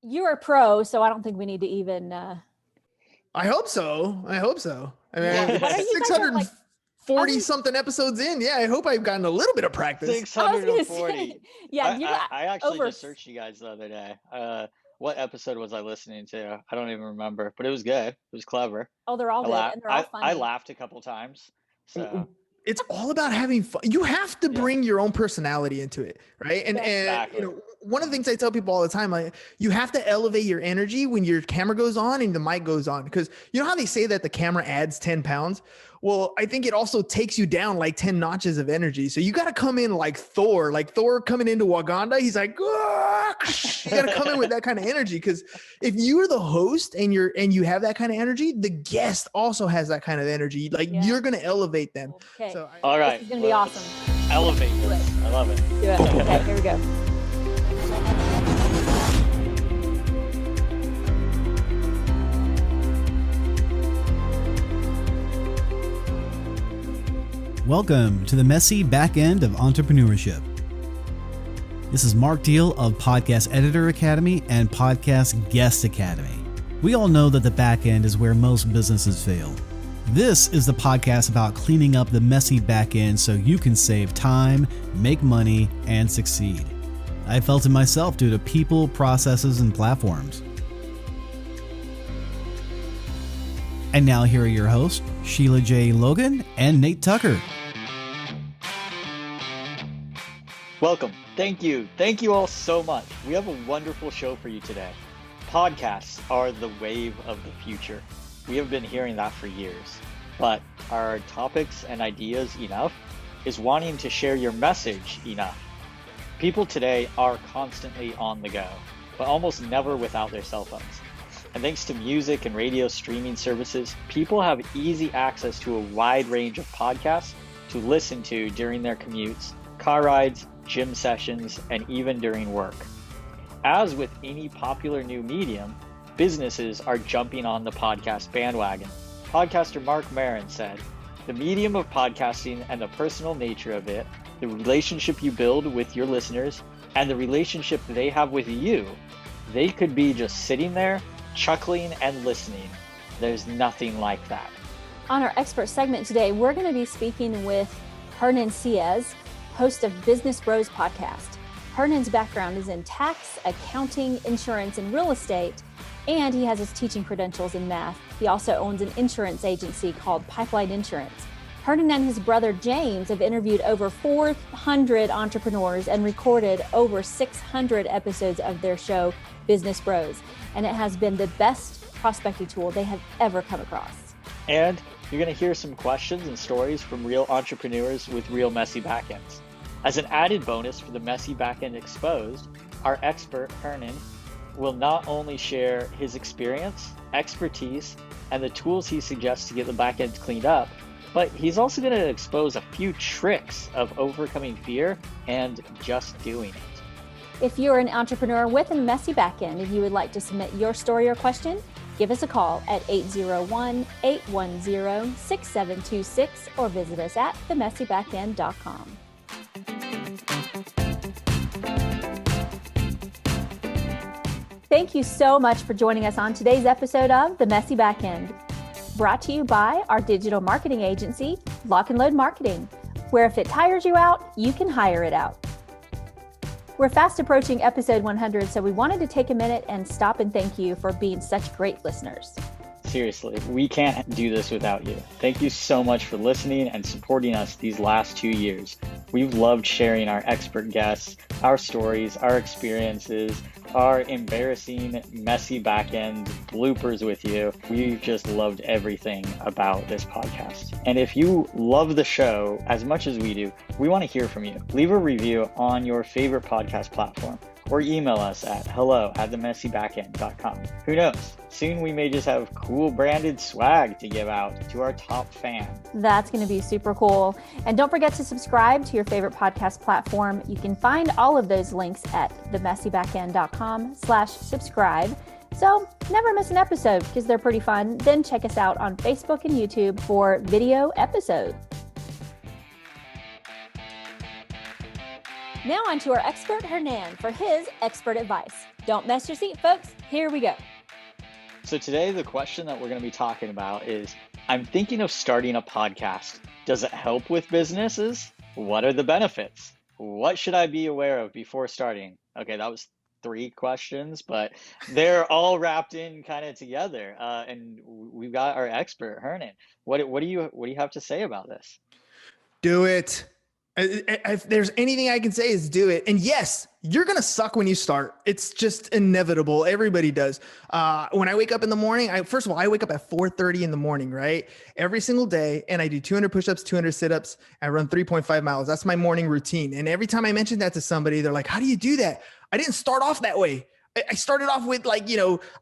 you're a pro, so I don't think we need to even. I hope so. I mean, What are you guys at, like, 40 something episodes in. Yeah, I hope I've gotten a little bit of practice. 640. Yeah, you got I actually over. just searched you guys the other day. What episode was I listening to? I don't even remember, but it was good. It was clever. Oh, they're all good and they're all funny. I laughed a couple times. So it's all about having fun. You have to bring your own personality into it, right? And exactly. you know, one of the things I tell people all the time, like, you have to elevate your energy when your camera goes on and the mic goes on, because you know how they say that the camera adds 10 pounds. Well, I think it also takes you down like 10 notches of energy. So you got to come in like Thor coming into Wakanda. He's like, "Ah!" You got to come in with that kind of energy. Cause if you're the host and you have that kind of energy, the guest also has that kind of energy. Like you're going to elevate them. Okay. So all right. This is going to be awesome. Elevate this. I love it. Do it. Okay, here we go. Welcome to the messy back end of entrepreneurship. This is Mark Deal of Podcast Editor Academy and Podcast Guest Academy. We all know that the back end is where most businesses fail. This is the podcast about cleaning up the messy back end so you can save time, make money, and succeed. I felt it myself due to people, processes, and platforms. And now here are your hosts, Sheila J. Logan and Nate Tucker. Welcome. Thank you. Thank you all so much. We have a wonderful show for you today. Podcasts are the wave of the future. We have been hearing that for years. But are topics and ideas enough? Is wanting to share your message enough? People today are constantly on the go, but almost never without their cell phones. And thanks to music and radio streaming services, people have easy access to a wide range of podcasts to listen to during their commutes, car rides, gym sessions, and even during work. As with any popular new medium, businesses are jumping on the podcast bandwagon. Podcaster Mark Maron said, "The medium of podcasting and the personal nature of it, the relationship you build with your listeners, and the relationship they have with you, they could be just sitting there, chuckling and listening. There's nothing like that." On our expert segment today, we're going to be speaking with Hernan Sias, host of Business Bros podcast. Hernan's background is in tax, accounting, insurance, and real estate, and he has his teaching credentials in math. He also owns an insurance agency called Pipeline Insurance. Hernan and his brother James have interviewed over 400 entrepreneurs and recorded over 600 episodes of their show, Business Bros, and it has been the best prospecting tool they have ever come across. And you're going to hear some questions and stories from real entrepreneurs with real messy backends. As an added bonus for the Messy Backend Exposed, our expert, Hernan, will not only share his experience, expertise, and the tools he suggests to get the backends cleaned up, but he's also going to expose a few tricks of overcoming fear and just doing it. If you're an entrepreneur with a messy backend and you would like to submit your story or question, give us a call at 801-810-6726 or visit us at themessybackend.com. Thank you so much for joining us on today's episode of The Messy Backend, brought to you by our digital marketing agency, Lock and Load Marketing, where if it tires you out, you can hire it out. We're fast approaching episode 100, so we wanted to take a minute and stop and thank you for being such great listeners. Seriously, we can't do this without you. Thank you so much for listening and supporting us these last 2 years. We've loved sharing our expert guests, our stories, our experiences, our embarrassing, messy backend bloopers with you. We've just loved everything about this podcast. And if you love the show as much as we do, we want to hear from you. Leave a review on your favorite podcast platform or email us at hello@themessybackend.com. Who knows? Soon we may just have cool branded swag to give out to our top fan. That's going to be super cool. And don't forget to subscribe to your favorite podcast platform. You can find all of those links at themessybackend.com/subscribe. So never miss an episode because they're pretty fun. Then check us out on Facebook and YouTube for video episodes. Now on to our expert Hernan for his expert advice. Don't mess your seat, folks. Here we go. So today, the question that we're going to be talking about is, I'm thinking of starting a podcast. Does it help with businesses? What are the benefits? What should I be aware of before starting? Okay, that was 3 questions, but they're all wrapped in kind of together. And we've got our expert, Hernan. What do you have to say about this? Do it. If there's anything I can say is do it. And yes, you're going to suck when you start. It's just inevitable. Everybody does. When I wake up in the morning, first of all, I wake up at 4:30 in the morning, right? Every single day. And I do 200 push-ups, 200 sit-ups. I run 3.5 miles. That's my morning routine. And every time I mention that to somebody, they're like, how do you do that? I didn't start off that way. I started off with I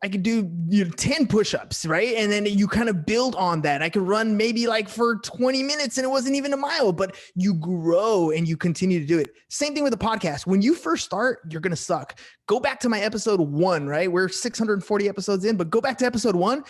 could do 10 push-ups, right? And then you kind of build on that. I could run maybe for 20 minutes and it wasn't even a mile, but you grow and you continue to do it. Same thing with the podcast. When you first start, you're going to suck. Go back to my episode 1, right? We're 640 episodes in, but go back to episode 1.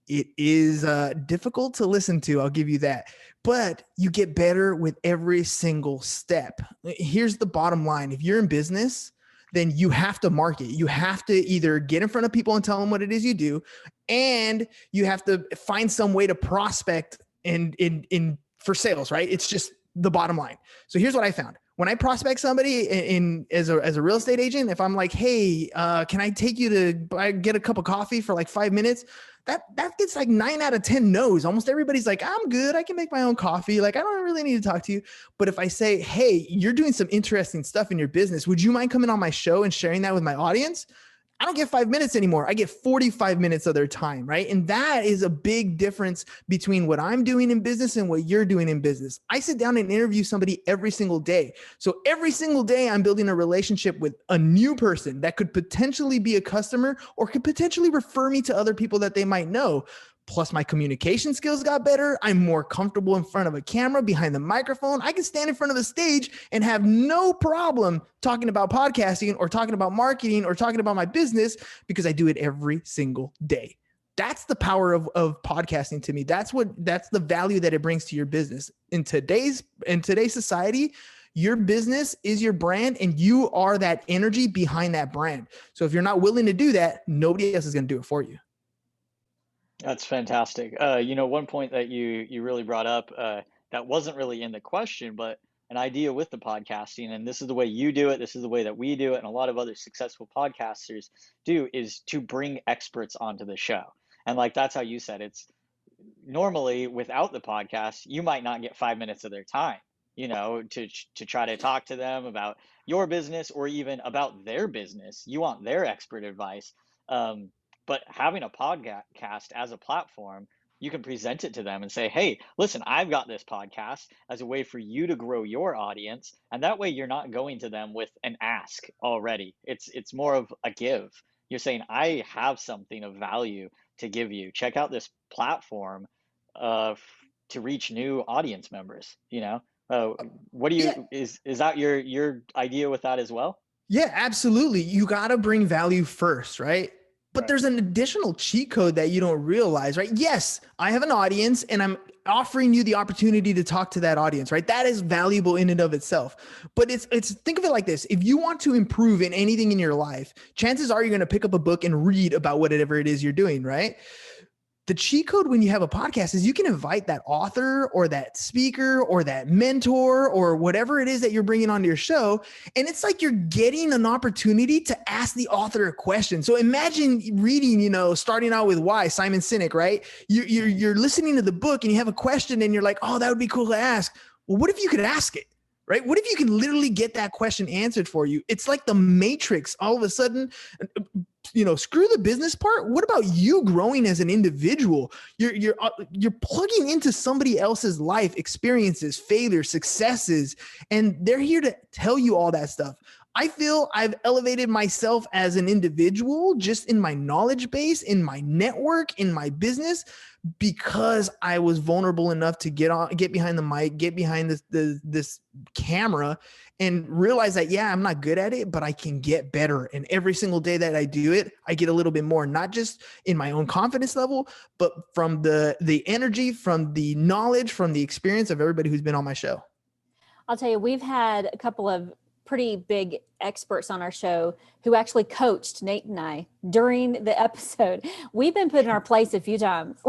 It is difficult to listen to. I'll give you that. But you get better with every single step. Here's the bottom line. If you're in business, then you have to market. You have to either get in front of people and tell them what it is you do, and you have to find some way to prospect in for sales, right? It's just the bottom line. So here's what I found. When I prospect somebody as a real estate agent, if I'm like, hey, can I take you to get a cup of coffee for 5 minutes? That gets 9 out of 10 no's. Almost everybody's like, I'm good. I can make my own coffee. I don't really need to talk to you. But if I say, hey, you're doing some interesting stuff in your business, would you mind coming on my show and sharing that with my audience? I don't get 5 minutes anymore. I get 45 minutes of their time, right? And that is a big difference between what I'm doing in business and what you're doing in business. I sit down and interview somebody every single day. So every single day I'm building a relationship with a new person that could potentially be a customer or could potentially refer me to other people that they might know. Plus my communication skills got better. I'm more comfortable in front of a camera, behind the microphone. I can stand in front of a stage and have no problem talking about podcasting or talking about marketing or talking about my business because I do it every single day. That's the power of podcasting to me. That's the value that it brings to your business. In today's society, your business is your brand and you are that energy behind that brand. So if you're not willing to do that, nobody else is going to do it for you. That's fantastic. One point that you really brought up that wasn't really in the question, but an idea with the podcasting, and this is the way you do it, this is the way that we do it, and a lot of other successful podcasters do, is to bring experts onto the show. And that's how you said, it's normally without the podcast, you might not get 5 minutes of their time, to try to talk to them about your business or even about their business. You want their expert advice. But having a podcast as a platform, you can present it to them and say, hey, listen, I've got this podcast as a way for you to grow your audience. And that way you're not going to them with an ask already. It's more of a give. You're saying, I have something of value to give you. Check out this platform to reach new audience members. What do you, is that your idea with that as well? Yeah, absolutely. You got to bring value first, right? But there's an additional cheat code that you don't realize, right? Yes, I have an audience and I'm offering you the opportunity to talk to that audience, right? That is valuable in and of itself. But it's think of it like this. If you want to improve in anything in your life, chances are you're going to pick up a book and read about whatever it is you're doing, right? The cheat code when you have a podcast is you can invite that author or that speaker or that mentor or whatever it is that you're bringing onto your show. And it's like you're getting an opportunity to ask the author a question. So imagine reading, starting out with Why, Simon Sinek, right? You're listening to the book and you have a question and you're like, oh, that would be cool to ask. Well, what if you could ask it? Right? What if you can literally get that question answered for you? It's like the Matrix. All of a sudden, screw the business part. What about you growing as an individual? You're plugging into somebody else's life experiences, failures, successes, and they're here to tell you all that stuff. I feel I've elevated myself as an individual just in my knowledge base, in my network, in my business, because I was vulnerable enough to get behind the mic, get behind this camera and realize that, yeah, I'm not good at it, but I can get better. And every single day that I do it, I get a little bit more, not just in my own confidence level, but from the energy, from the knowledge, from the experience of everybody who's been on my show. I'll tell you, we've had a couple of pretty big experts on our show who actually coached Nate and I during the episode. We've been put in our place a few times.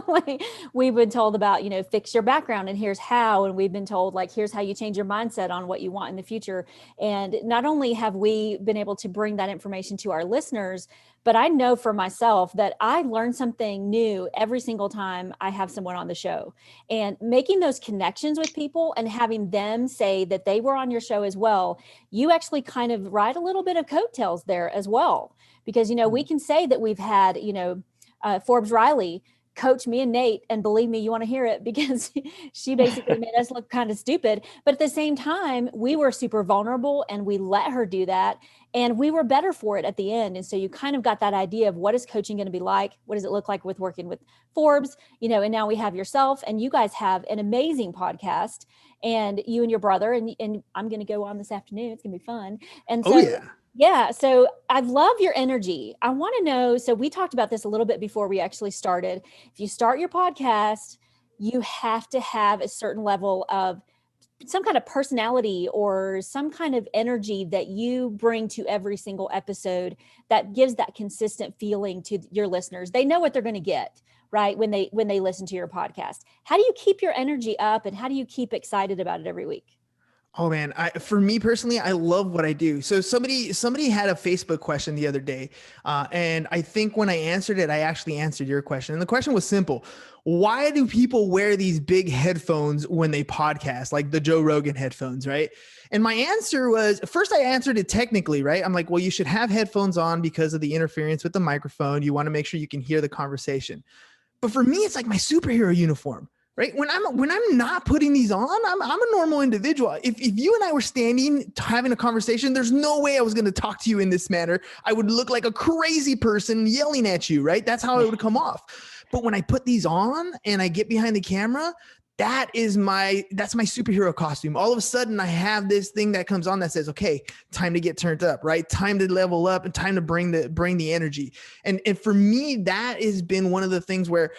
Like we've been told about, fix your background and here's how. And we've been told like, here's how you change your mindset on what you want in the future. And not only have we been able to bring that information to our listeners, but I know for myself that I learn something new every single time I have someone on the show, and making those connections with people and having them say that they were on your show as well. You actually kind of ride a little bit of coattails there as well, because, we can say that we've had, Forbes Riley coach me and Nate, and believe me, you want to hear it, because she basically made us look kind of stupid. But at the same time, we were super vulnerable and we let her do that. And we were better for it at the end. And so you kind of got that idea of what is coaching going to be like? What does it look like with working with Forbes? And now we have yourself, and you guys have an amazing podcast, and you and your brother, and I'm going to go on this afternoon. It's going to be fun. And so, yeah. So I love your energy. I want to know, so we talked about this a little bit before we actually started. If you start your podcast, you have to have a certain level of some kind of personality or some kind of energy that you bring to every single episode that gives that consistent feeling to your listeners. They know what they're going to get, right? When they listen to your podcast. How do you keep your energy up, and how do you keep excited about it every week? Oh man, for me personally, I love what I do. So somebody had a Facebook question the other day, and I think when I answered it, I actually answered your question. And the question was simple: why do people wear these big headphones when they podcast, like the Joe Rogan headphones, right? And my answer was, first I answered it technically, right? I'm like, well, you should have headphones on because of the interference with the microphone. You want to make sure you can hear the conversation. But for me, it's like my superhero uniform. Right. When I'm not putting these on, I'm a normal individual. If you and I were standing having a conversation, there's no way I was going to talk to you in this manner. I would look like a crazy person yelling at you. Right. That's how it would come off. But when I put these on and I get behind the camera, that's my superhero costume. All of a sudden I have this thing that comes on that says, okay, time to get turned up, right? Time to level up and time to bring the energy. And for me, that has been one of the things where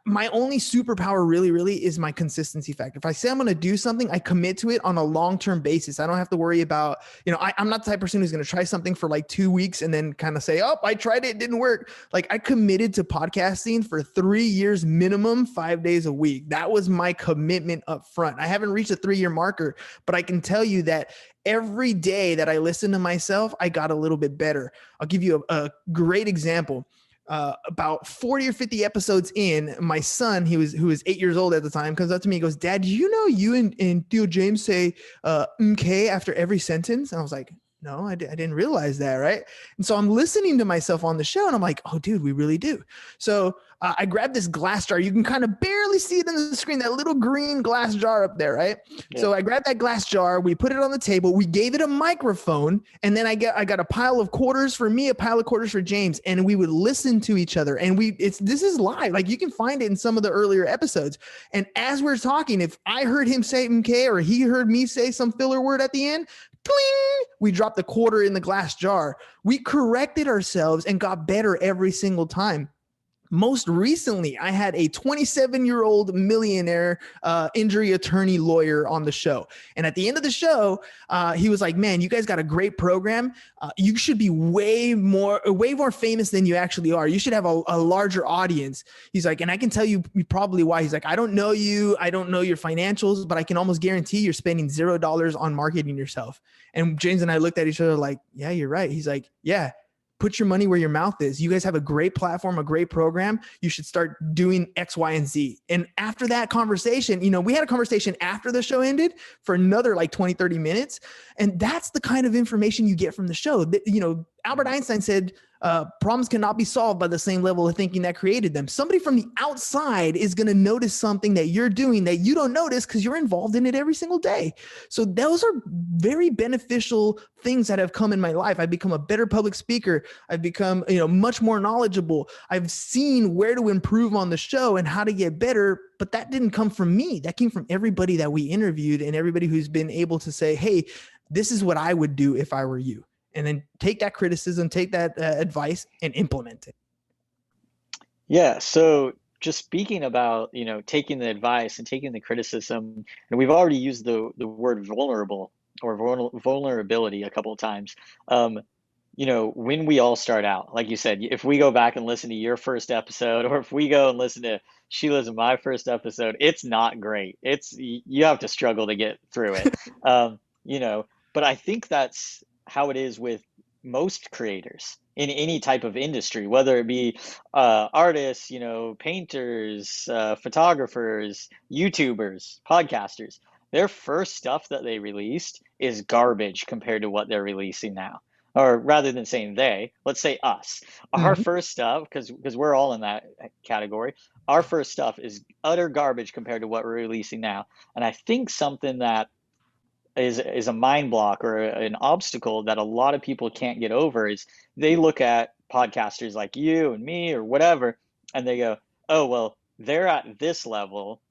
my only superpower really is my consistency factor. If I say I'm going to do something, I commit to it on a long-term basis. I don't have to worry about, I'm not the type of person who's going to try something for like 2 weeks and then kind of say, oh, I tried it, it didn't work. Like I committed to podcasting for 3 years minimum, 5 days a week. That was my commitment up front. I haven't reached a 3-year marker, but I can tell you that every day that I listen to myself, I got a little bit better. I'll give you a great example. About 40 or 50 episodes in, my son, who was 8 years old at the time, comes up to me and goes, Dad, you know, you and Theo James say okay after every sentence? And I was like, no, I didn't realize that, right? And so I'm listening to myself on the show and I'm like, oh, dude, we really do. So I grabbed this glass jar. You can kind of barely see it on the screen, that little green glass jar up there, right? Yeah. So I grabbed that glass jar. We put it on the table. We gave it a microphone. And then I got a pile of quarters for me, a pile of quarters for James. And we would listen to each other. And this is live. Like you can find it in some of the earlier episodes. And as we're talking, if I heard him say okay, or he heard me say some filler word at the end, cling, we dropped the quarter in the glass jar. We corrected ourselves and got better every single time. Most recently, I had a 27-year-old millionaire injury attorney lawyer on the show. And at the end of the show, he was like, man, you guys got a great program. You should be way more famous than you actually are. You should have a larger audience. He's like, and I can tell you probably why. He's like, I don't know you. I don't know your financials, but I can almost guarantee you're spending $0 on marketing yourself. And James and I looked at each other like, yeah, you're right. He's like, yeah. Put your money where your mouth is. You guys have a great platform, a great program. You should start doing X, Y, and Z. And after that conversation, we had a conversation after the show ended for another like 20, 30 minutes. And that's the kind of information you get from the show. Albert Einstein said, problems cannot be solved by the same level of thinking that created them. Somebody from the outside is going to notice something that you're doing that you don't notice because you're involved in it every single day. So those are very beneficial things that have come in my life. I've become a better public speaker. I've become, much more knowledgeable. I've seen where to improve on the show and how to get better, but that didn't come from me. That came from everybody that we interviewed and everybody who's been able to say, hey, this is what I would do if I were you. And then take that criticism, take that advice and implement it. Yeah. So just speaking about, taking the advice and taking the criticism, and we've already used the word vulnerable or vulnerability a couple of times. When we all start out, like you said, if we go back and listen to your first episode, or if we go and listen to Sheila's and my first episode, it's not great. You have to struggle to get through it. But I think that's how it is with most creators in any type of industry, whether it be artists, painters, photographers, YouTubers, podcasters. Their first stuff that they released is garbage compared to what they're releasing now. Or rather than saying they, let's say us. Our first stuff, because we're all in that category, our first stuff is utter garbage compared to what we're releasing now. And I think something that is a mind block or an obstacle that a lot of people can't get over is they look at podcasters like you and me or whatever, and they go, oh, well, they're at this level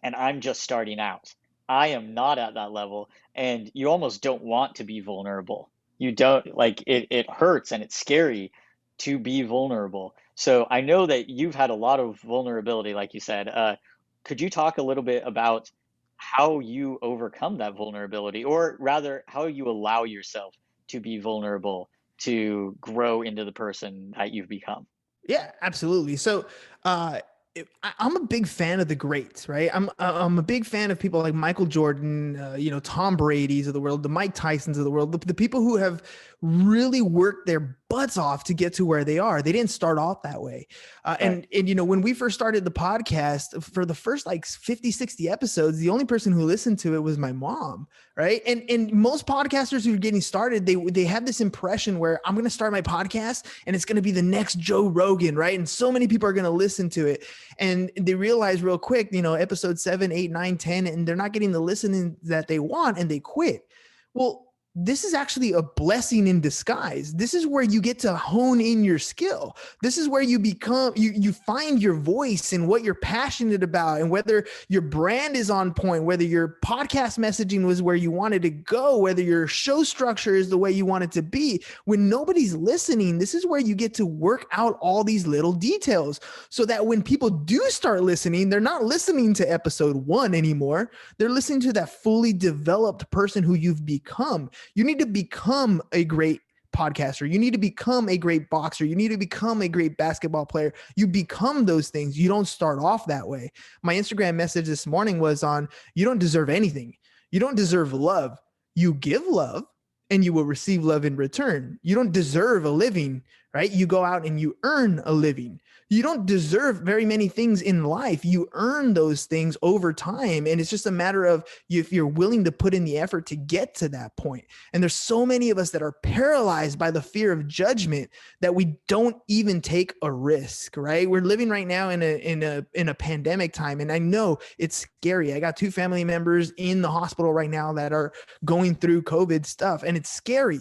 and I'm just starting out. I am not at that level. And you almost don't want to be vulnerable. You don't, like, it hurts and it's scary to be vulnerable. So I know that you've had a lot of vulnerability, like you said. Could you talk a little bit about how you overcome that vulnerability, or rather how you allow yourself to be vulnerable to grow into the person that you've become? Yeah, absolutely. So, I'm a big fan of the greats, right? I'm a big fan of people like Michael Jordan, Tom Brady's of the world, the Mike Tysons of the world, the people who have really worked their butts off to get to where they are. They didn't start off that way. Right. And when we first started the podcast, for the first like 50, 60 episodes, the only person who listened to it was my mom, right? And most podcasters who are getting started, they have this impression where I'm going to start my podcast and it's going to be the next Joe Rogan, right? And so many people are going to listen to it. And they realize real quick, episode 7, 8, 9, 10, and they're not getting the listening that they want and they quit. Well, this is actually a blessing in disguise. This is where you get to hone in your skill. This is where you become, you find your voice and what you're passionate about, and whether your brand is on point, whether your podcast messaging was where you wanted to go, whether your show structure is the way you want it to be. When nobody's listening, this is where you get to work out all these little details so that when people do start listening, they're not listening to episode 1 anymore. They're listening to that fully developed person who you've become. You need to become a great podcaster. You need to become a great boxer. You need to become a great basketball player. You become those things. You don't start off that way. My Instagram message this morning was on, you don't deserve anything. You don't deserve love. You give love and you will receive love in return. You don't deserve a living, right? You go out and you earn a living. You don't deserve very many things in life. You earn those things over time. And it's just a matter of if you're willing to put in the effort to get to that point. And there's so many of us that are paralyzed by the fear of judgment that we don't even take a risk, right? We're living right now in a pandemic time. And I know it's scary. I got 2 family members in the hospital right now that are going through COVID stuff, and it's scary.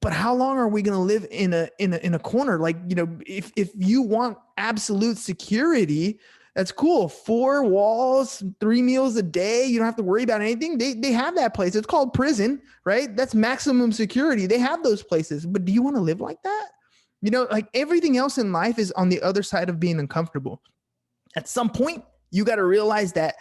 But how long are we going to live in a corner? Like, if you want absolute security, that's cool. 4 walls, 3 meals a day. You don't have to worry about anything. They have that place. It's called prison, right? That's maximum security. They have those places. But do you want to live like that? Like everything else in life is on the other side of being uncomfortable. At some point, you got to realize that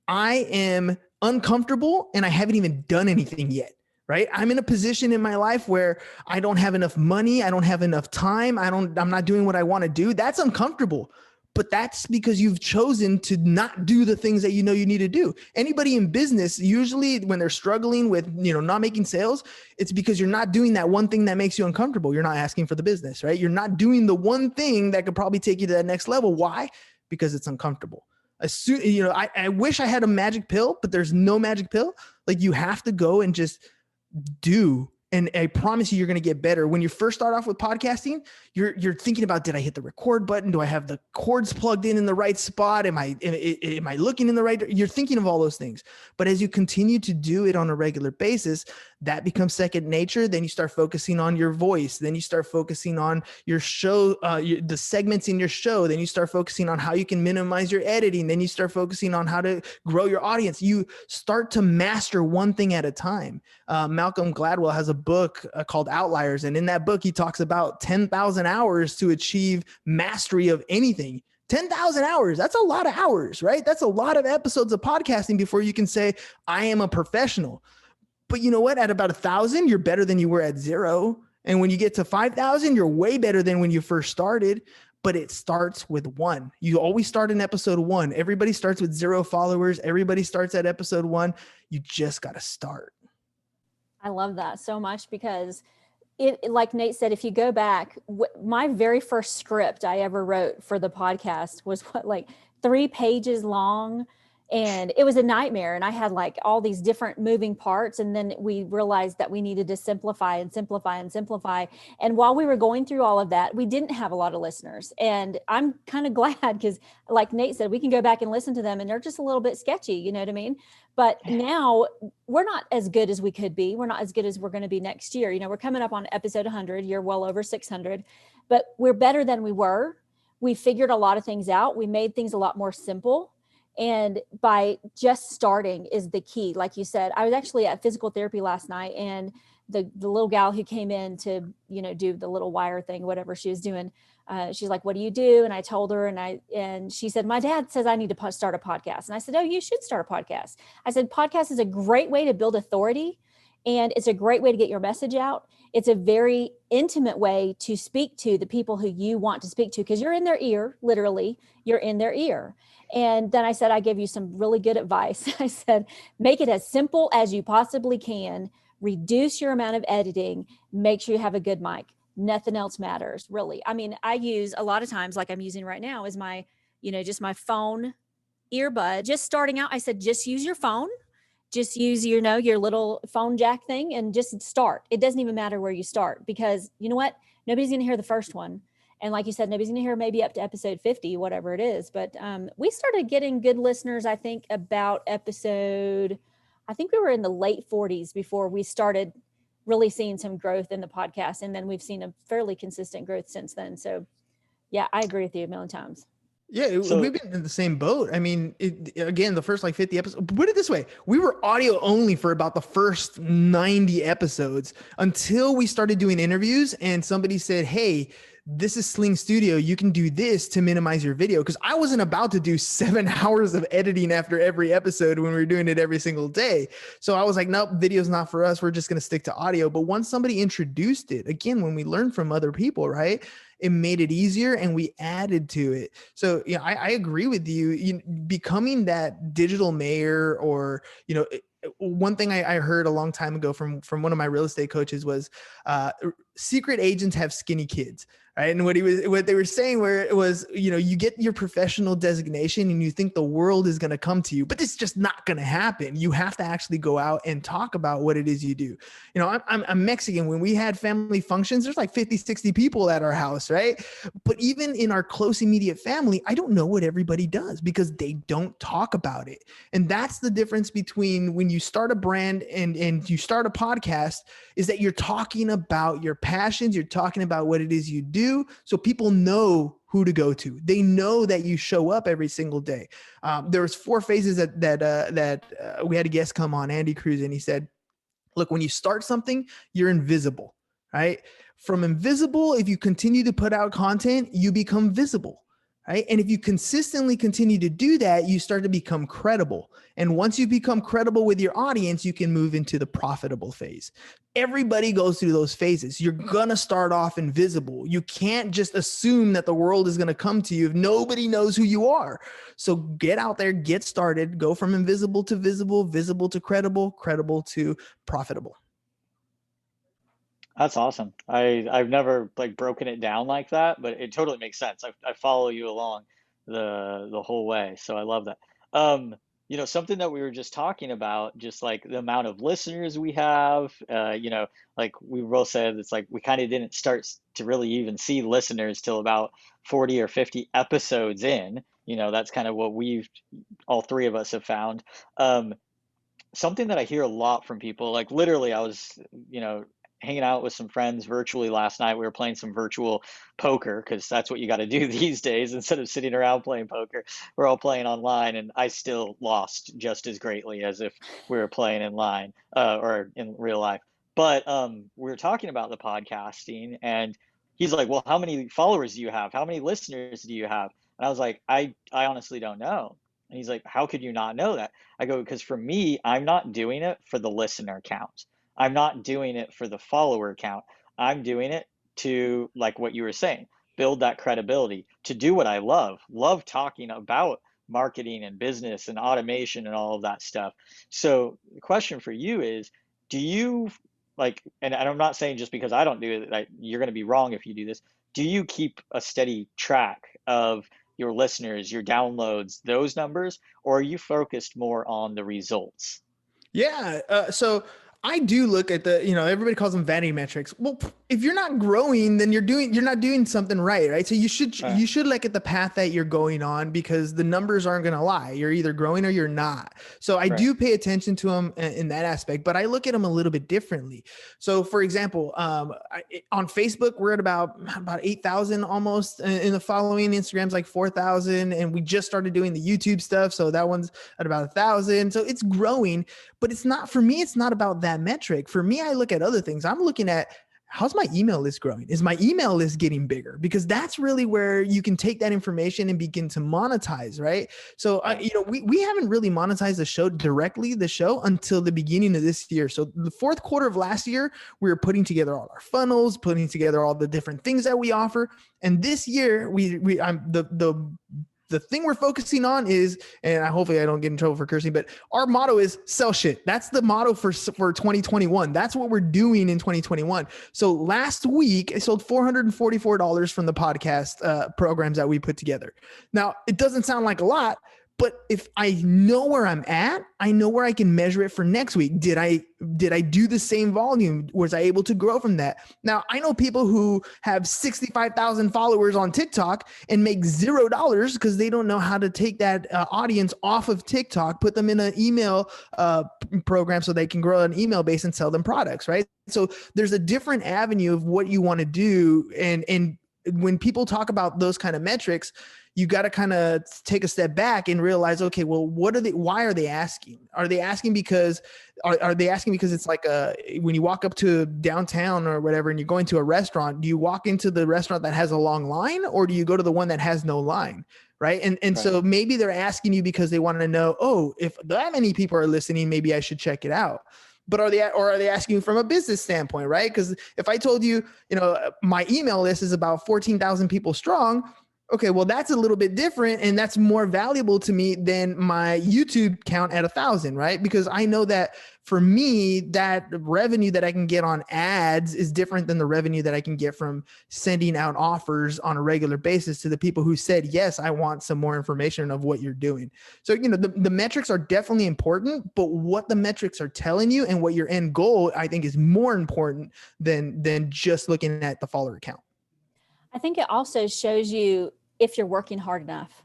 I am uncomfortable and I haven't even done anything yet. Right? I'm in a position in my life where I don't have enough money. I don't have enough time. I'm not doing what I want to do. That's uncomfortable, but that's because you've chosen to not do the things that you need to do. Anybody in business, usually when they're struggling with, not making sales, it's because you're not doing that one thing that makes you uncomfortable. You're not asking for the business, right? You're not doing the one thing that could probably take you to that next level. Why? Because it's uncomfortable. I wish I had a magic pill, but there's no magic pill. Like, you have to go and just do. And I promise you're going to get better. When you first start off with podcasting, you're thinking about, did I hit the record button? Do I have the cords plugged in the right spot? Am I looking in the right? You're thinking of all those things. But as you continue to do it on a regular basis, that becomes second nature. Then you start focusing on your voice. Then you start focusing on your show, the segments in your show. Then you start focusing on how you can minimize your editing. Then you start focusing on how to grow your audience. You start to master one thing at a time. Malcolm Gladwell has a book called Outliers. And in that book, he talks about 10,000 hours to achieve mastery of anything. 10,000 hours. That's a lot of hours, right? That's a lot of episodes of podcasting before you can say, I am a professional. But you know what? At about 1,000, you're better than you were at 0. And when you get to 5,000, you're way better than when you first started. But it starts with 1. You always start in episode 1. Everybody starts with 0 followers. Everybody starts at episode 1. You just got to start. I love that so much because it, like Nate said, if you go back, my very first script I ever wrote for the podcast was like 3 pages long. And it was a nightmare. And I had like all these different moving parts. And then we realized that we needed to simplify and simplify and simplify. And while we were going through all of that, we didn't have a lot of listeners. And I'm kind of glad because, like Nate said, we can go back and listen to them and they're just a little bit sketchy. You know what I mean? But now we're not as good as we could be. We're not as good as we're going to be next year. You know, we're coming up on episode 100. You're well over 600, but we're better than we were. We figured a lot of things out. We made things a lot more simple. And by just starting is the key. Like you said, I was actually at physical therapy last night, and the little gal who came in to, you know, do the little wire thing, whatever she was doing, she's like, what do you do? And I told her, and she said, my dad says I need to start a podcast. And I said, oh, you should start a podcast. I said, podcast is a great way to build authority, and it's a great way to get your message out. It's a very intimate way to speak to the people who you want to speak to, because you're in their ear, literally, you're in their ear. And then I said, I gave you some really good advice. I said, make it as simple as you possibly can, reduce your amount of editing, make sure you have a good mic. Nothing else matters, really. I mean, I use a lot of times, like I'm using right now, is my, you know, just my phone earbud. Just starting out, I said, just use your phone. Just use, you know, your little phone jack thing and just start. It doesn't even matter where you start, because you know what? Nobody's going to hear the first one. And like you said, nobody's going to hear maybe up to episode 50, whatever it is. But we started getting good listeners, I think, about episode, I think we were in the late 40s before we started really seeing some growth in the podcast. And then we've seen a fairly consistent growth since then. So yeah, I agree with you a million times. Yeah, we've been in the same boat. I mean, again, the first like 50 episodes, put it this way, we were audio only for about the first 90 episodes until we started doing interviews and somebody said, hey, this is Sling Studio. You can do this to minimize your video. Because I wasn't about to do 7 hours of editing after every episode when we were doing it every single day. So I was like, nope, video's not for us. We're just going to stick to audio. But once somebody introduced it, again, when we learned from other people, right, it made it easier and we added to it. So yeah, I agree with you. Becoming that digital mayor, or, you know, one thing I heard a long time ago from one of my real estate coaches was secret agents have skinny kids. Right. And what they were saying where it was, you know, you get your professional designation and you think the world is going to come to you, but it's just not going to happen. You have to actually go out and talk about what it is you do. You know, I'm Mexican. When we had family functions, there's like 50, 60 people at our house. Right. But even in our close immediate family, I don't know what everybody does because they don't talk about it. And that's the difference between when you start a brand and you start a podcast, is that you're talking about your passions. You're talking about what it is you do. So people know who to go to. They know that you show up every single day. There was 4 phases that we had a guest come on, Andy Cruz, and he said, look, when you start something, you're invisible, right? From invisible, if you continue to put out content, you become visible. Right. And if you consistently continue to do that, you start to become credible. And once you become credible with your audience, you can move into the profitable phase. Everybody goes through those phases. You're going to start off invisible. You can't just assume that the world is going to come to you if nobody knows who you are. So get out there, get started, go from invisible to visible, visible to credible, credible to profitable. That's awesome. I've never like broken it down like that, but it totally makes sense. I follow you along the whole way, so I love that. You know, something that we were just talking about, just like the amount of listeners we have. You know, like we both said, it's like we kind of didn't start to really even see listeners till about 40 or 50 episodes in. You know, that's kind of what all 3 of us have found. Something that I hear a lot from people, like literally, I was, you know, hanging out with some friends virtually last night. We were playing some virtual poker because that's what you got to do these days. Instead of sitting around playing poker, we're all playing online, and I still lost just as greatly as if we were playing in line or in real life. But we were talking about the podcasting, and he's like, well, how many followers do you have? How many listeners do you have? And I was like, I honestly don't know. And he's like, how could you not know that? I go, because for me, I'm not doing it for the listener count. I'm not doing it for the follower count. I'm doing it to, like what you were saying, build that credibility, to do what I love talking about marketing and business and automation and all of that stuff. So the question for you is, do you like, and I'm not saying just because I don't do it, like, you're going to be wrong if you do this. Do you keep a steady track of your listeners, your downloads, those numbers, or are you focused more on the results? Yeah. So I do look at everybody calls them vanity metrics. Well, if you're not growing, then you're not doing something right. Right. So you should look at the path that you're going on, because the numbers aren't going to lie. You're either growing or you're not. So I do pay attention to them in that aspect, but I look at them a little bit differently. So for example, on Facebook, we're at about 8,000 almost in the following. Instagram's like 4,000. And we just started doing the YouTube stuff. So that one's at about 1,000. So it's growing. But it's not, for me, it's not about that metric. For me, I look at other things. I'm looking at, how's my email list growing? Is my email list getting bigger? Because that's really where you can take that information and begin to monetize, right? So, we haven't really monetized the show until the beginning of this year. So the fourth quarter of last year, we were putting together all our funnels, putting together all the different things that we offer. And this year, the thing we're focusing on is, and hopefully I don't get in trouble for cursing, but our motto is sell shit. That's the motto for 2021. That's what we're doing in 2021. So last week I sold $444 from the podcast programs that we put together. Now, it doesn't sound like a lot, but if I know where I'm at, I know where I can measure it for next week. Did I do the same volume? Was I able to grow from that? Now, I know people who have 65,000 followers on TikTok and make $0 because they don't know how to take that audience off of TikTok, put them in an email program so they can grow an email base and sell them products, right? So there's a different avenue of what you want to do. And when people talk about those kind of metrics, you got to kind of take a step back and realize, okay, well, why are they asking? Are they asking because it's like when you walk up to downtown or whatever, and you're going to a restaurant, do you walk into the restaurant that has a long line, or do you go to the one that has no line? Right. And so maybe they're asking you because they want to know, oh, if that many people are listening, maybe I should check it out. But are they asking from a business standpoint, right? Because if I told you, my email list is about 14,000 people strong, okay, well, that's a little bit different, and that's more valuable to me than my YouTube count at 1,000, right? Because I know that for me, that revenue that I can get on ads is different than the revenue that I can get from sending out offers on a regular basis to the people who said, yes, I want some more information of what you're doing. So, the metrics are definitely important, but what the metrics are telling you and what your end goal, I think, is more important than just looking at the follower count. I think it also shows you if you're working hard enough.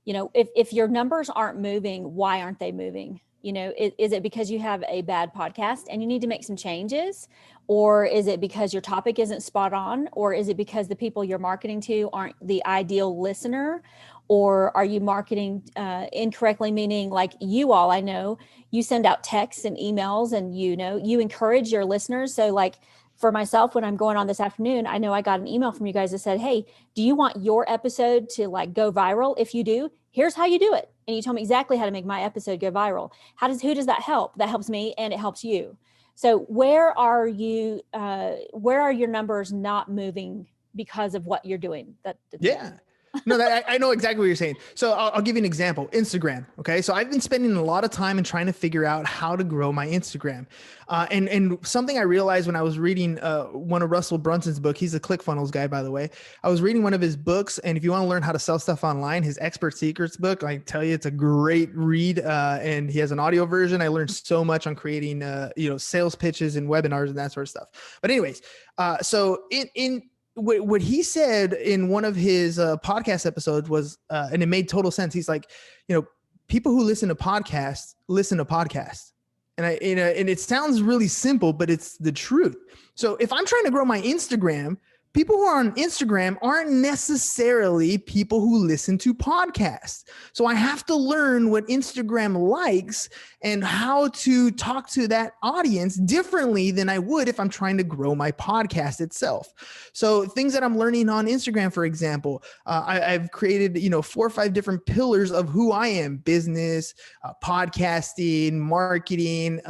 If your numbers aren't moving, why aren't they moving? Is it because you have a bad podcast and you need to make some changes? Or is it because your topic isn't spot on? Or is it because the people you're marketing to aren't the ideal listener? Or are you marketing incorrectly? Meaning, like I know you send out texts and emails, and you encourage your listeners. So like, for myself, when I'm going on this afternoon, I know I got an email from you guys that said, hey, do you want your episode to like go viral? If you do, here's how you do it. And you told me exactly how to make my episode go viral. Who does that help? That helps me, and it helps you. So where are your numbers not moving because of what you're doing? Yeah. No, I know exactly what you're saying. So I'll give you an example. Instagram. Okay. So I've been spending a lot of time in trying to figure out how to grow my Instagram. And something I realized when I was reading one of Russell Brunson's book, he's a ClickFunnels guy, by the way. I was reading one of his books, and if you want to learn how to sell stuff online, his Expert Secrets book, I tell you, it's a great read. And he has an audio version. I learned so much on creating, sales pitches and webinars and that sort of stuff. But anyways, so what he said in one of his podcast episodes was, and it made total sense. He's like, people who listen to podcasts. And and it sounds really simple, but it's the truth. So if I'm trying to grow my Instagram, people who are on Instagram aren't necessarily people who listen to podcasts. So I have to learn what Instagram likes and how to talk to that audience differently than I would if I'm trying to grow my podcast itself. So things that I'm learning on Instagram, for example, I've created, 4 or 5 different pillars of who I am: business, podcasting, marketing,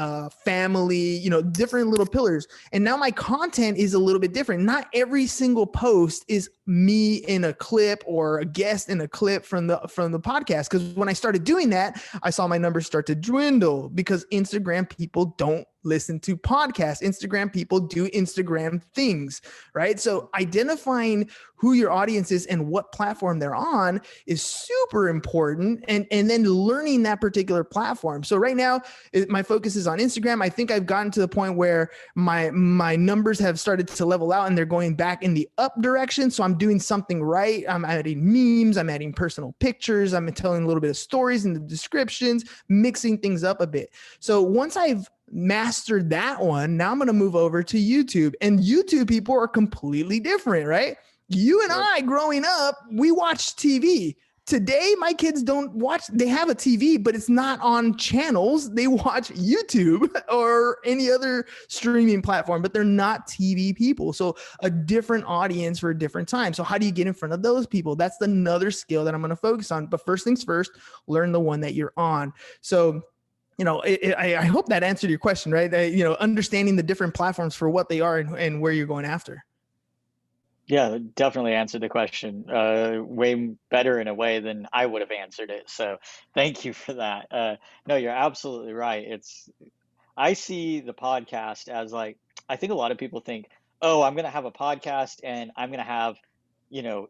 family, different little pillars. And now my content is a little bit different. Not every single post is me in a clip or a guest in a clip from the podcast. Because when I started doing that, I saw my numbers start to dwindle because Instagram people don't listen to podcasts. Instagram people do Instagram things, right? So identifying who your audience is and what platform they're on is super important. And then learning that particular platform. So right now, my focus is on Instagram. I think I've gotten to the point where my numbers have started to level out and they're going back in the up direction. So I'm doing something right. I'm adding memes. I'm adding personal pictures. I'm telling a little bit of stories in the descriptions, mixing things up a bit. So once I've mastered that one, now I'm going to move over to YouTube. And YouTube people are completely different, right? You and I growing up, we watched TV. Today, my kids don't watch, they have a TV, but it's not on channels. They watch YouTube or any other streaming platform, but they're not TV people. So a different audience for a different time. So how do you get in front of those people? That's another skill that I'm going to focus on. But first things first, learn the one that you're on. So I hope that answered your question, right? Understanding the different platforms for what they are and where you're going after. Yeah, definitely answered the question way better in a way than I would have answered it. So thank you for that. No, you're absolutely right. I see the podcast as like, I think a lot of people think, oh, I'm going to have a podcast and I'm going to have,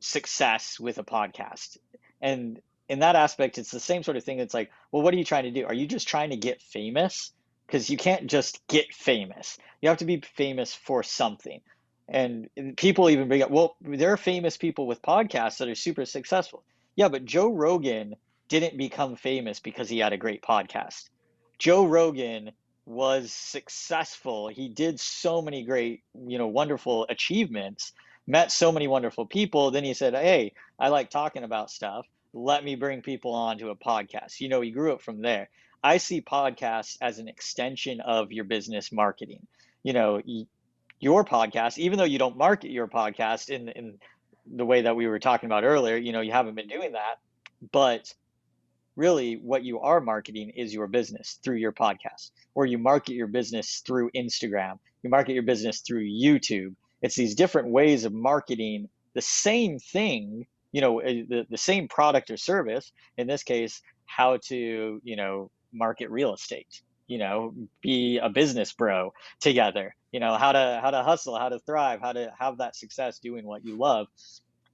success with a podcast. And in that aspect, it's the same sort of thing. It's like, well, what are you trying to do? Are you just trying to get famous? Because you can't just get famous. You have to be famous for something. And people even bring up, well, there are famous people with podcasts that are super successful. Yeah, but Joe Rogan didn't become famous because he had a great podcast. Joe Rogan was successful. He did so many great, wonderful achievements, met so many wonderful people. Then he said, hey, I like talking about stuff. Let me bring people on to a podcast. He grew up from there. I see podcasts as an extension of your business marketing. Your podcast, even though you don't market your podcast in the way that we were talking about earlier, you haven't been doing that, but really what you are marketing is your business through your podcast, or you market your business through Instagram, you market your business through YouTube. It's these different ways of marketing the same thing, the same product or service, in this case, how to, market real estate, be a business bro together, how to hustle, how to thrive, how to have that success doing what you love.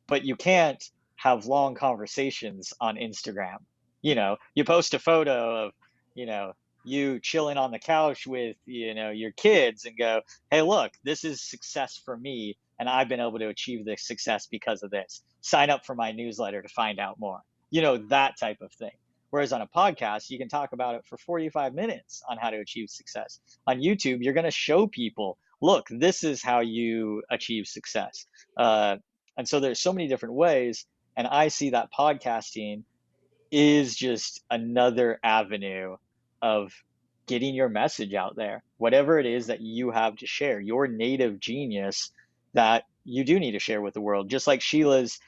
But you can't have long conversations on Instagram. You post a photo of, you chilling on the couch with, your kids and go, hey, look, this is success for me. And I've been able to achieve this success because of this. Sign up for my newsletter to find out more, that type of thing. Whereas on a podcast, you can talk about it for 45 minutes on how to achieve success. On YouTube, you're going to show people, look, this is how you achieve success. And so there's so many different ways. And I see that podcasting is just another avenue of getting your message out there, whatever it is that you have to share, your native genius that you do need to share with the world. Just like Sheila's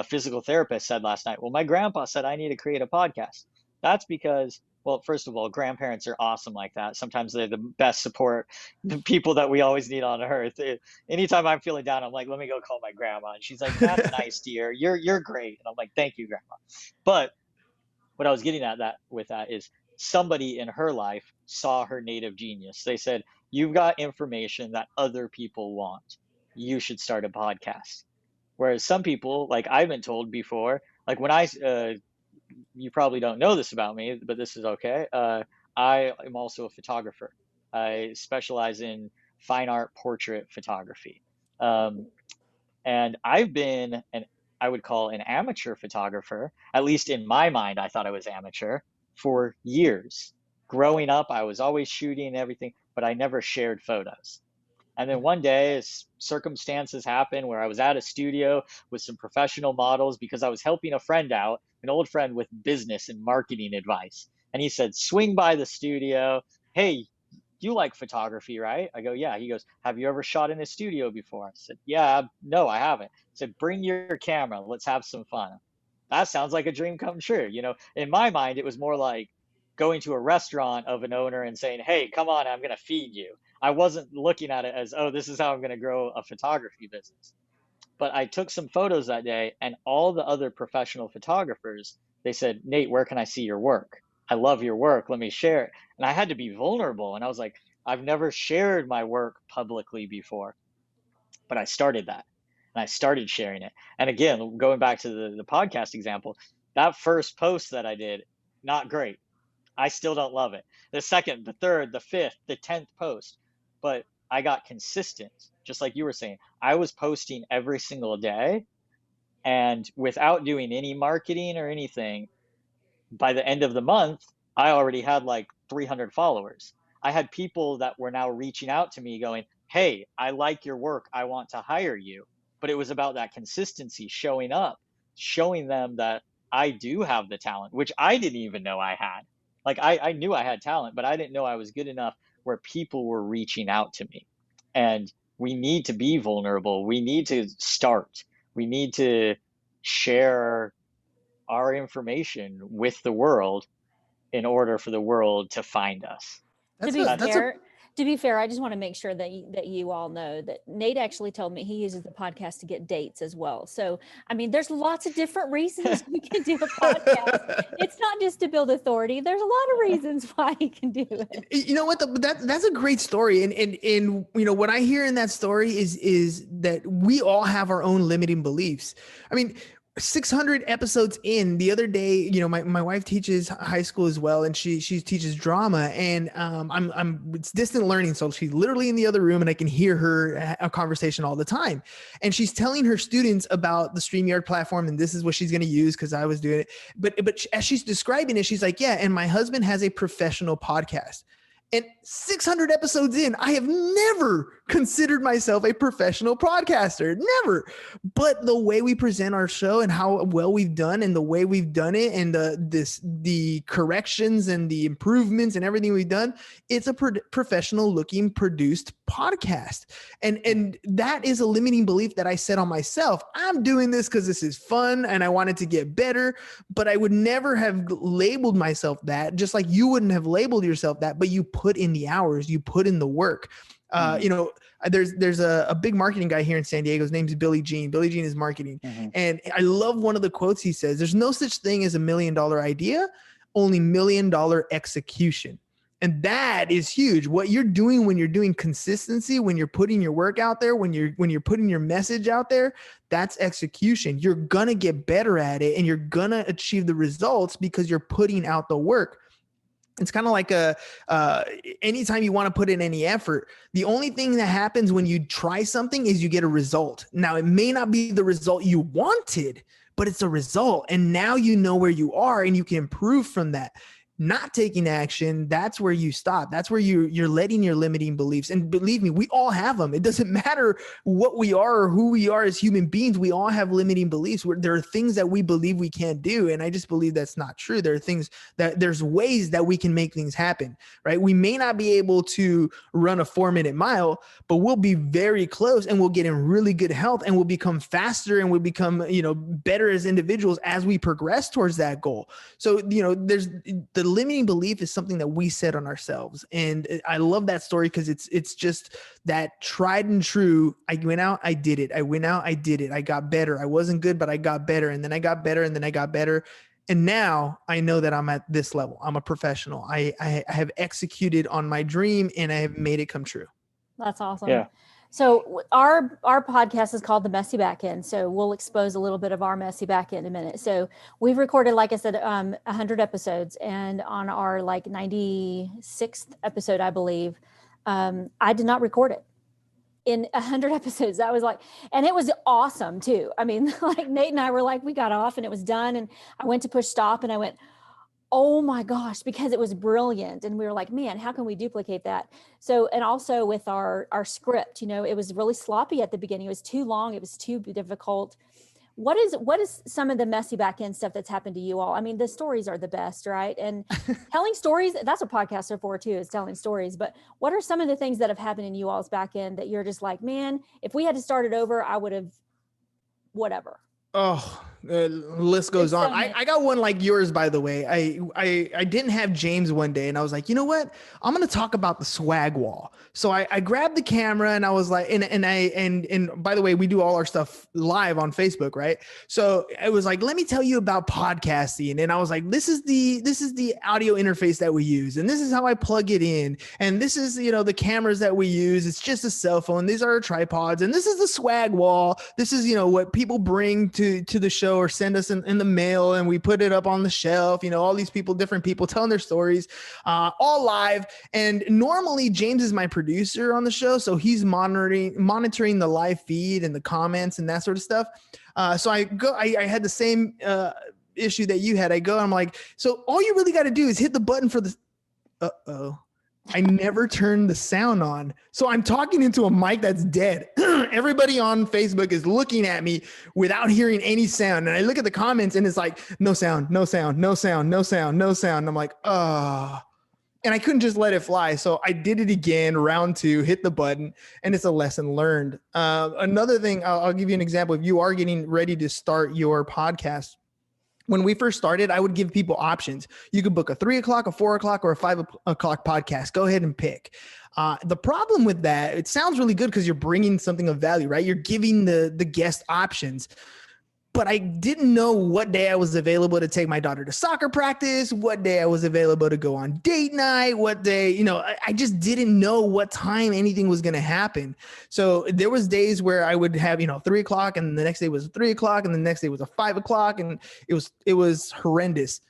physical therapist said last night, well, my grandpa said I need to create a podcast. That's because, well, first of all, grandparents are awesome like that. Sometimes they're the best support, the people that we always need on earth. Anytime I'm feeling down, I'm like, let me go call my grandma. And she's like, that's nice, dear. You're great. And I'm like, thank you, grandma. But what I was getting at with that is somebody in her life saw her native genius. They said, you've got information that other people want. You should start a podcast. Whereas some people, like I've been told before, like when you probably don't know this about me, but this is okay. I am also a photographer. I specialize in fine art portrait photography. And I've been I would call an amateur photographer, at least in my mind, I thought I was amateur for years. Growing up, I was always shooting and everything, but I never shared photos. And then one day, circumstances happened where I was at a studio with some professional models because I was helping a friend out, an old friend, with business and marketing advice. And he said, swing by the studio. Hey, you like photography, right? I go, yeah. He goes, have you ever shot in a studio before? I said, yeah, no, I haven't. He said, bring your camera. Let's have some fun. That sounds like a dream come true. In my mind, it was more like going to a restaurant of an owner and saying, hey, come on, I'm going to feed you. I wasn't looking at it as, oh, this is how I'm going to grow a photography business. But I took some photos that day, and all the other professional photographers, they said, Nate, where can I see your work? I love your work. Let me share it. And I had to be vulnerable. And I was like, I've never shared my work publicly before, but I started that and I started sharing it. And again, going back to the podcast example, that first post that I did, not great. I still don't love it. The second, the third, the fifth, the 10th post, but I got consistent, just like you were saying. I was posting every single day, and without doing any marketing or anything, by the end of the month, I already had like 300 followers. I had people that were now reaching out to me going, hey, I like your work. I want to hire you. But it was about that consistency, showing up, showing them that I do have the talent, which I didn't even know I had. Like I knew I had talent, but I didn't know I was good enough where people were reaching out to me. And we need to be vulnerable. We need to start. We need to share our information with the world in order for the world to find us. To be fair, I just want to make sure that you all know that Nate actually told me he uses the podcast to get dates as well. So, I mean, there's lots of different reasons we can do a podcast. It's not just to build authority. There's a lot of reasons why he can do it. You know what? That's a great story. And what I hear in that story is that we all have our own limiting beliefs. I mean, 600 episodes in, the other day, my wife teaches high school as well, and she teaches drama, and it's distant learning, so she's literally in the other room and I can hear her a conversation all the time, and she's telling her students about the StreamYard platform, and this is what she's going to use because I was doing it, but as she's describing it, she's like, yeah, and my husband has a professional podcast. And 600 episodes in, I have never considered myself a professional podcaster, never. But the way we present our show and how well we've done and the way we've done it and the corrections and the improvements and everything we've done, it's a professional looking produced podcast. And that is a limiting belief that I set on myself. I'm doing this because this is fun and I wanted to get better, but I would never have labeled myself that, just like you wouldn't have labeled yourself that, but you put in the hours, you put in the work. There's a big marketing guy here in San Diego. His name's Billy Jean. Billy Jean is marketing. Mm-hmm. And I love one of the quotes he says, there's no such thing as $1 million idea, only $1 million execution. And that is huge. What you're doing when you're doing consistency, when you're putting your work out there, when you're putting your message out there, that's execution. You're going to get better at it and you're going to achieve the results because you're putting out the work. It's kind of like anytime you want to put in any effort, the only thing that happens when you try something is you get a result. Now, it may not be the result you wanted, but it's a result. And now you know where you are and you can improve from that. Not taking action, that's where you stop. That's where you're letting your limiting beliefs. And believe me, we all have them. It doesn't matter what we are or who we are as human beings. We all have limiting beliefs. There are things that we believe we can't do. And I just believe that's not true. There's ways that we can make things happen, right? We may not be able to run a 4-minute mile, but we'll be very close and we'll get in really good health and we'll become faster and we'll become, better as individuals as we progress towards that goal. So, there's the limiting belief is something that we set on ourselves. And I love that story because it's just that tried and true. I went out, I did it. I went out, I did it. I got better. I wasn't good, but I got better. And then I got better and then I got better. And now I know that I'm at this level. I'm a professional. I have executed on my dream and I have made it come true. That's awesome. Yeah. So our podcast is called The Messy Backend. So we'll expose a little bit of our messy backend in a minute. So we've recorded, like I said, 100 episodes. And on our 96th episode, I believe, I did not record it. In 100 episodes, that was and it was awesome too. I mean, Nate and I were we got off and it was done. And I went to push stop and I went, Oh my gosh, because it was brilliant. And we were like, man, how can we duplicate that? So, and also with our script, you know, it was really sloppy at the beginning. It was too long. It was too difficult. What is some of the messy back end stuff that's happened to you all? I mean, the stories are the best, right? And telling stories, that's what podcasts are for too, is telling stories. But what are some of the things that have happened in you all's back end that you're just like, man, if we had to start it over, I would have whatever. Oh, the list goes on. I got one like yours, by the way. I didn't have James one day and I was like, you know what? I'm going to talk about the swag wall. So I grabbed the camera and I was like, and by the way, we do all our stuff live on Facebook, right? So I was like, let me tell you about podcasting. And I was like, this is the audio interface that we use. And this is how I plug it in. And this is, you know, the cameras that we use. It's just a cell phone. These are our tripods. And this is the swag wall. This is, you know, what people bring to the show or send us in the mail, and we put it up on the shelf. You know, all these people, different people telling their stories, all live. And normally James is my producer on the show, so he's monitoring the live feed and the comments and that sort of stuff. So I had the same issue that you had. I go, I'm like, so all you really got to do is hit the button for the. I never turned the sound on. So I'm talking into a mic that's dead. Everybody on Facebook is looking at me without hearing any sound. And I look at the comments and it's like, no sound, no sound, no sound, no sound, no sound. And I'm like, and I couldn't just let it fly. So I did it again, round 2, hit the button, and it's a lesson learned. Another thing, I'll give you an example. If you are getting ready to start your podcast, when we first started, I would give people options. You could book a 3 o'clock, a 4 o'clock, or a 5 o'clock podcast. Go ahead and pick. The problem with that, it sounds really good because you're bringing something of value, right? You're giving the guest options. But I didn't know what day I was available to take my daughter to soccer practice, what day I was available to go on date night, what day, you know, I just didn't know what time anything was going to happen. So there was days where I would have, you know, 3 o'clock, and the next day was 3 o'clock, and the next day was a 5 o'clock, and it was horrendous.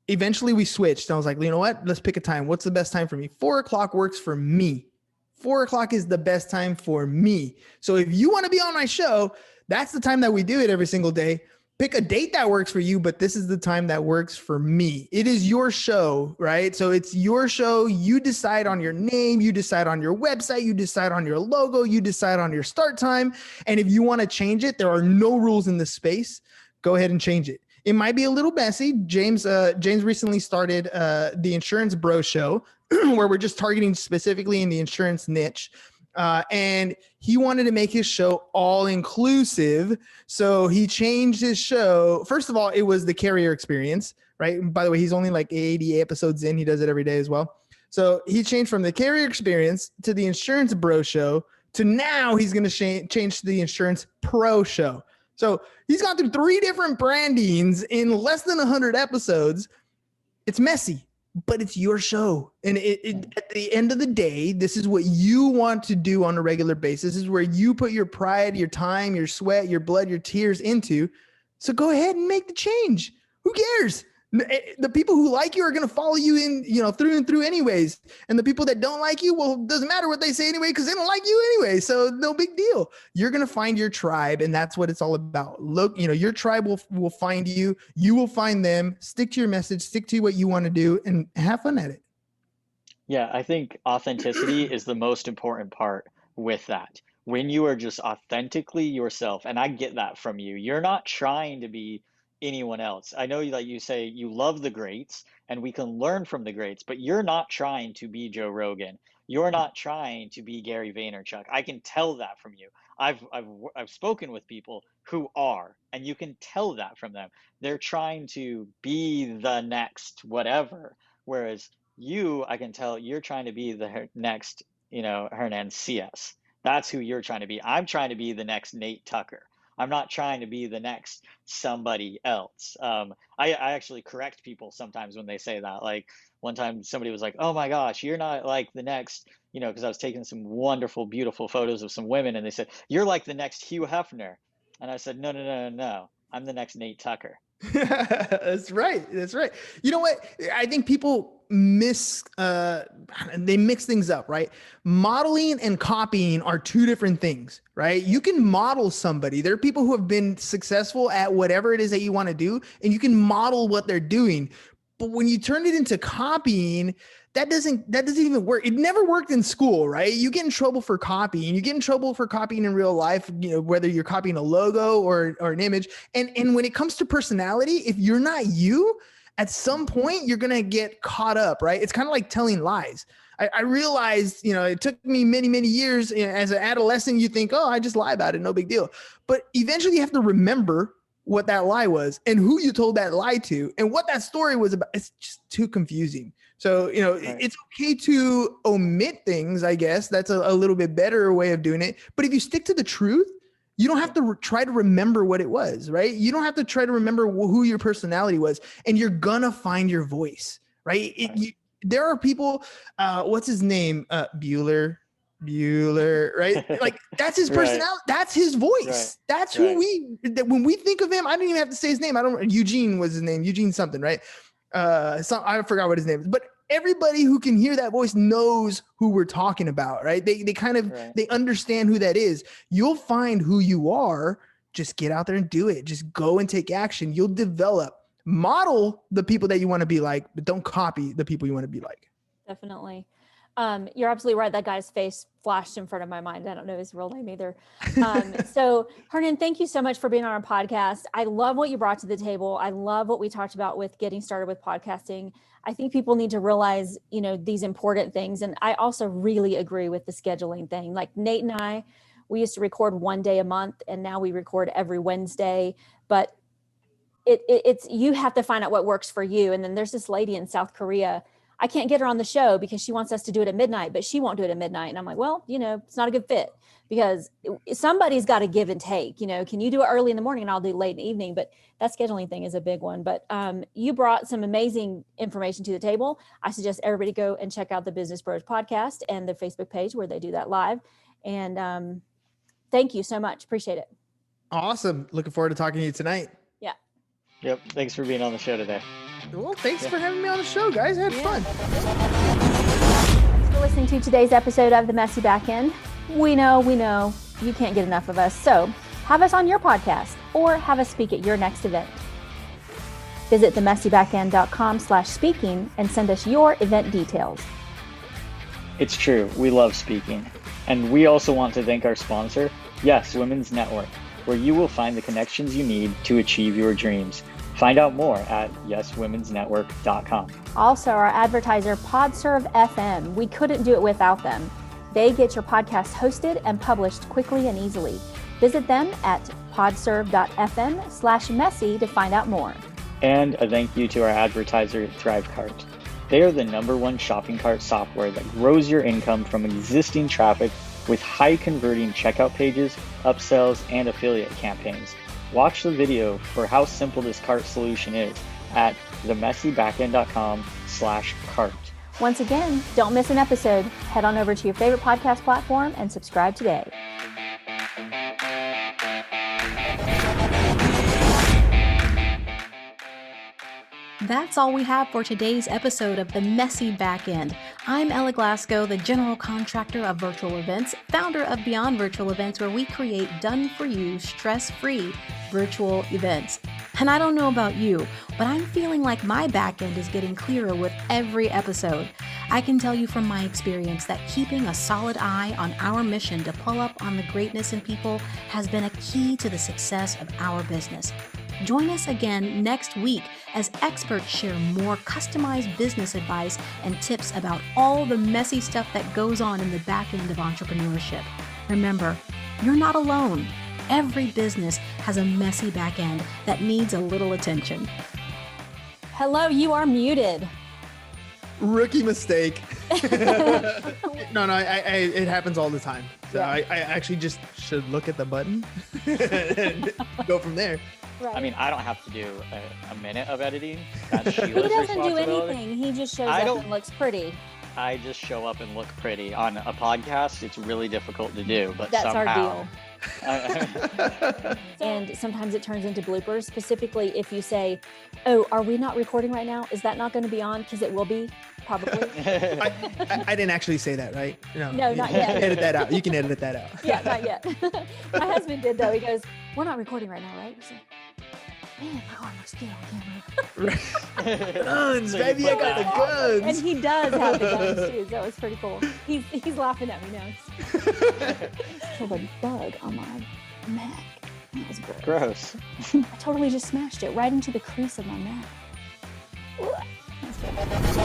Eventually we switched. I was like, you know what? Let's pick a time. What's the best time for me? 4 o'clock works for me. 4 o'clock is the best time for me. So if you want to be on my show, that's the time that we do it every single day. Pick a date that works for you, but this is the time that works for me. It is your show, right? So it's your show. You decide on your name. You decide on your website. You decide on your logo. You decide on your start time. And if you want to change it, there are no rules in this space. Go ahead and change it. It might be a little messy. James recently started the Insurance Bro Show, where we're just targeting specifically in the insurance niche. And he wanted to make his show all inclusive. So he changed his show. First of all, it was the carrier experience, right? And by the way, he's only like 80 episodes in. He does it every day as well. So he changed from the carrier experience to the Insurance Bro Show to now he's going to change to the Insurance Pro Show. So he's gone through 3 different brandings in less than 100 episodes. It's messy, but it's your show. And at the end of the day, this is what you want to do on a regular basis. This is where you put your pride, your time, your sweat, your blood, your tears into. So go ahead and make the change. Who cares? The people who like you are going to follow you in, you know, through and through anyways. And the people that don't like you, well, it doesn't matter what they say anyway, because they don't like you anyway. So no big deal. You're going to find your tribe, and that's what it's all about. Look, you know, your tribe will find you. You will find them. Stick to your message, stick to what you want to do, and have fun at it. Yeah, I think authenticity is the most important part with that. When you are just authentically yourself, and I get that from you, you're not trying to be anyone else. I know, like you say, you love the greats and we can learn from the greats, but you're not trying to be Joe Rogan. You're not trying to be Gary Vaynerchuk. I can tell that from you. I've spoken with people who are, and you can tell that from them. They're trying to be the next whatever, whereas you, I can tell you're trying to be the next, you know, Hernan Sias. That's who you're trying to be. I'm trying to be the next Nate Tucker. I'm not trying to be the next somebody else. I actually correct people sometimes when they say that. Like one time somebody was like, oh my gosh, you're not like the next, you know, because I was taking some wonderful, beautiful photos of some women, and they said, you're like the next Hugh Hefner. And I said, no. I'm the next Nate Tucker. That's right. You know what? I think people mix things up, right? Modeling and copying are 2 different things, right? You can model somebody. There are people who have been successful at whatever it is that you want to do, and you can model what they're doing. But when you turn it into copying, that doesn't even work. It never worked in school, right? You get in trouble for copying. You get in trouble for copying in real life, whether you're copying a logo or an image. And when it comes to personality, if you're not you, at some point you're going to get caught up, right? It's kind of like telling lies. I realized, it took me many, many years as an adolescent. You think, oh, I just lie about it. No big deal. But eventually you have to remember what that lie was and who you told that lie to and what that story was about. It's just too confusing. So, right. It's okay to omit things, I guess. That's a little bit better way of doing it. But if you stick to the truth, you don't have to try to remember what it was, right? You don't have to try to remember who your personality was, and you're gonna find your voice, right? There are people, what's his name? Bueller, right? Like that's his personality. Right. That's his voice. Right. That's who when we think of him, I didn't even have to say his name. Eugene was his name, Eugene something, right? I forgot what his name is, but everybody who can hear that voice knows who we're talking about, right? They kind of, they understand who that is. You'll find who you are. Just get out there and do it. Just go and take action. You'll develop, model the people that you want to be like, but don't copy the people you want to be like. Definitely. You're absolutely right. That guy's face flashed in front of my mind. I don't know his real name either. So Hernan, thank you so much for being on our podcast. I love what you brought to the table. I love what we talked about with getting started with podcasting. I think people need to realize, these important things. And I also really agree with the scheduling thing. Like Nate and I, we used to record one day a month and now we record every Wednesday, but it's, you have to find out what works for you. And then there's this lady in South Korea. I can't get her on the show because she wants us to do it at midnight, but she won't do it at midnight. And I'm like, well, it's not a good fit because somebody's got to give and take. Can you do it early in the morning and I'll do late in the evening? But that scheduling thing is a big one. But you brought some amazing information to the table. I suggest everybody go and check out the Business Bros podcast and the Facebook page where they do that live. And thank you so much. Appreciate it. Awesome. Looking forward to talking to you tonight. Yeah. Yep. Thanks for being on the show today. Well, thanks for having me on the show, guys. I had fun. Thanks for listening to today's episode of The Messy Backend. We know you can't get enough of us. So have us on your podcast or have us speak at your next event. Visit themessybackend.com/speaking and send us your event details. It's true. We love speaking. And we also want to thank our sponsor, Yes Women's Network, where you will find the connections you need to achieve your dreams. Find out more at yeswomensnetwork.com. Also, our advertiser, PodServe FM. We couldn't do it without them. They get your podcast hosted and published quickly and easily. Visit them at podserve.fm/messy to find out more. And a thank you to our advertiser, ThriveCart. They are the #1 shopping cart software that grows your income from existing traffic with high converting checkout pages, upsells, and affiliate campaigns. Watch the video for how simple this cart solution is at themessybackend.com/cart. Once again, don't miss an episode. Head on over to your favorite podcast platform and subscribe today. That's all we have for today's episode of The Messy Backend. I'm Ella Glasgow, the general contractor of virtual events, founder of Beyond Virtual Events, where we create done-for-you, stress-free virtual events. And I don't know about you, but I'm feeling like my backend is getting clearer with every episode. I can tell you from my experience that keeping a solid eye on our mission to pull up on the greatness in people has been a key to the success of our business. Join us again next week as experts share more customized business advice and tips about all the messy stuff that goes on in the back end of entrepreneurship. Remember, you're not alone. Every business has a messy back end that needs a little attention. Hello, you are muted. Rookie mistake. No, it happens all the time. So yeah. I actually just should look at the button and go from there. Right. I mean, I don't have to do a minute of editing. That's Sheila's he doesn't do responsibility. anything. He just shows up and looks pretty. I just show up and look pretty. On a podcast, it's really difficult to do, but that's somehow... our deal. And sometimes it turns into bloopers, specifically if you say, oh, are we not recording right now? Is that not going to be on? Because it will be, probably. I didn't actually say that, right? No, not yet. Edit that out. You can edit that out. Yeah, not yet. My husband did, though. He goes, we're not recording right now, right? Man, my arm looks good on camera. Guns, So you baby, I put got the that- And guns. he does have the guns too. That was pretty cool. He's laughing at me now. Killed a bug on my Mac. That was gross. Gross. I totally just smashed it right into the crease of my Mac. Ugh. That's good.